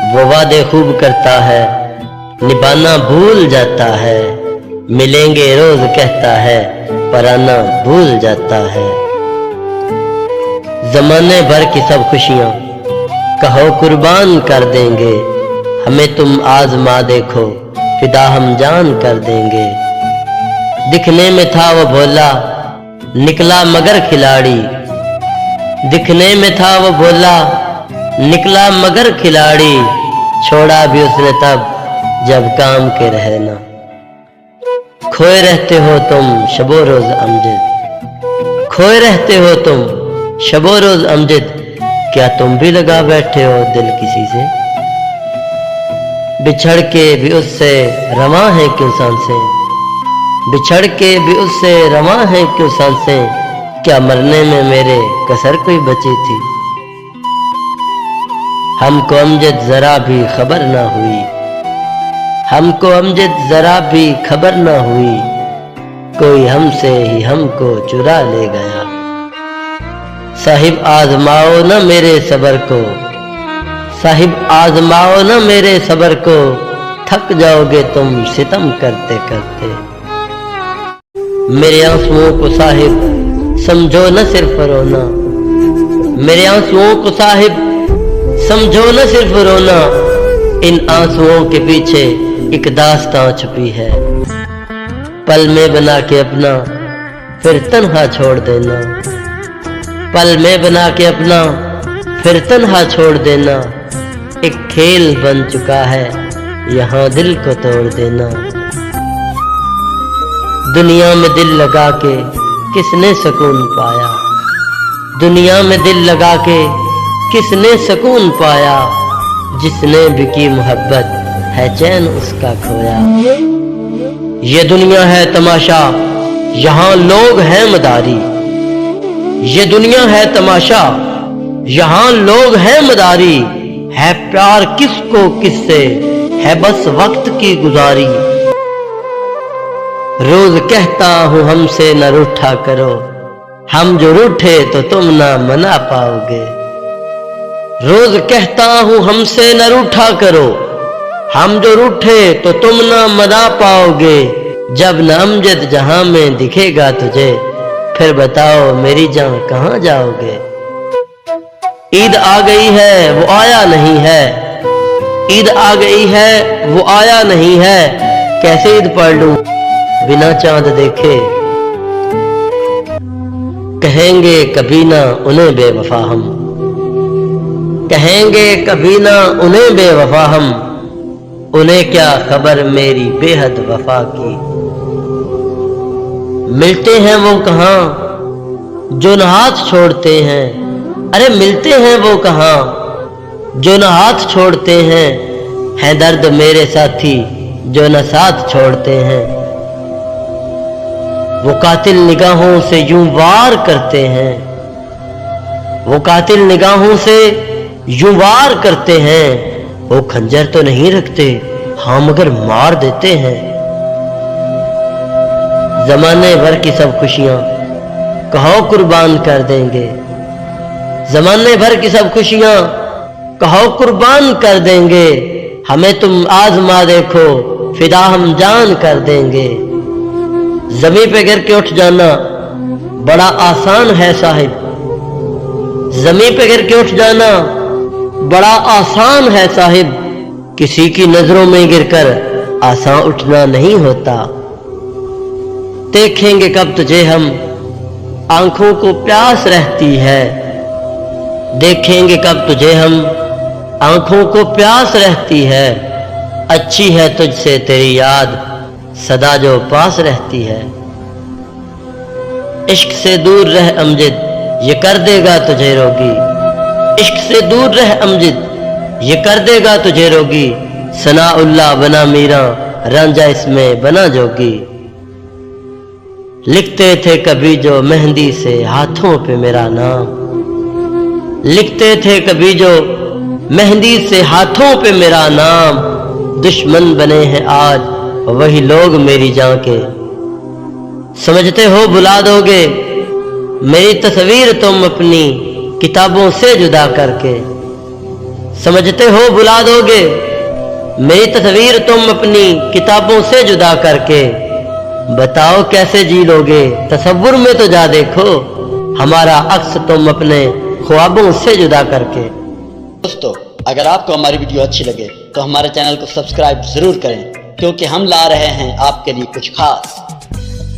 वो वादे खूब करता है, निभाना भूल जाता है। मिलेंगे रोज कहता है, पर आना भूल जाता है। जमाने भर की सब खुशियां कहो कुर्बान कर देंगे। हमें तुम आजमा देखो, फिदा हम जान कर देंगे। दिखने में था वो भोला, निकला मगर खिलाड़ी। दिखने में था वो भोला, निकला मगर खिलाड़ी। छोड़ा भी उसने तब जब काम के रहना। खोए रहते हो तुम शबो रोज अमजद, खोए रहते हो तुम शबो रोज अमजद। क्या तुम भी लगा बैठे हो दिल किसी से? बिछड़ के भी उससे रवां है क्यों सांसें, बिछड़ के भी उससे रवां है क्यों सांसें। क्या मरने में मेरे कसर कोई बची थी? हमको अमजद जरा भी खबर ना हुई, हमको अमजद जरा भी खबर ना हुई। कोई हमसे ही हमको चुरा ले गया। साहिब आजमाओ न मेरे सबर को, साहिब आजमाओ न मेरे सबर को। थक जाओगे तुम सितम करते करते। मेरे आंसुओं को साहिब समझो न सिर्फ रोना, मेरे आंसुओं को साहिब समझो न सिर्फ रोना। इन आंसुओं के पीछे एक दास्तां छुपी है। पल में बना के अपना फिर तन्हा छोड़ देना, पल में बना के अपना फिर तन्हा छोड़ देना। एक खेल बन चुका है यहाँ दिल को तोड़ देना। दुनिया में दिल लगा के किसने सुकून पाया, दुनिया में दिल लगा के किसने सुकून पाया। जिसने भी की मोहब्बत है चैन उसका खोया। ये दुनिया है तमाशा, यहाँ लोग हैं मदारी। ये दुनिया है तमाशा, यहाँ लोग हैं मदारी। है प्यार किसको किससे, है बस वक्त की गुजारी। रोज कहता हूँ हमसे न रूठा करो, हम जो रूठे तो तुम ना मना पाओगे। रोज कहता हूँ हमसे न रूठा करो, हम जो रूठे तो तुम ना मना पाओगे। जब न अमजद जहां में दिखेगा तुझे, फिर बताओ मेरी जान कहाँ जाओगे। ईद आ गई है वो आया नहीं है, ईद आ गई है वो आया नहीं है। कैसे ईद पढ़ लूं बिना चांद देखे। कहेंगे कभी ना उन्हें बेवफा हम, कहेंगे कभी ना उन्हें बेवफा हम। उन्हें क्या खबर मेरी बेहद वफा की। मिलते हैं वो कहाँ जो न हाथ छोड़ते हैं, अरे मिलते हैं वो कहाँ जो न हाथ छोड़ते हैं। है दर्द मेरे साथी जो न साथ छोड़ते हैं। वो कातिल निगाहों से यूं वार करते हैं, वो कातिल निगाहों से यूं वार करते हैं। वो खंजर तो नहीं रखते हाँ मगर मार देते हैं। जमाने भर की सब खुशियां कहो कुर्बान कर देंगे, जमाने भर की सब खुशियां कहो कुर्बान कर देंगे। हमें तुम आजमा देखो, फिदा हम जान कर देंगे। जमीन पे गिर के उठ जाना बड़ा आसान है साहिब, जमीन पे गिर के उठ जाना बड़ा आसान है साहिब। किसी की नजरों में गिरकर आसान उठना नहीं होता। देखेंगे कब तुझे हम आंखों को प्यास रहती है, देखेंगे कब तुझे हम आंखों को प्यास रहती है। अच्छी है तुझसे तेरी याद सदा जो पास रहती है। इश्क से दूर रह अमजद, ये कर देगा तुझे रोगी। इश्क से दूर रह अमजद, ये कर देगा तुझे रोगी। सनाउल्लाह बना मीरा, रांझा इसमें बना जोगी। लिखते थे कभी जो मेहंदी से हाथों पे मेरा नाम, लिखते थे कभी जो मेहंदी से हाथों पे मेरा नाम। दुश्मन बने हैं आज वही लोग मेरी जान के। समझते हो बुला दोगे मेरी तस्वीर तुम अपनी किताबों से जुदा करके। समझते हो भुला दोगे। मेरी तस्वीर तुम अपनी किताबों से जुदा करके, बताओ कैसे जी लोगे। तसव्वुर में तो जा देखो, हमारा अक्स तुम अपने ख्वाबों से जुदा करके। दोस्तों, अगर आपको हमारी वीडियो अच्छी लगे तो हमारे चैनल को सब्सक्राइब जरूर करें, क्योंकि हम ला रहे हैं आपके लिए कुछ खास।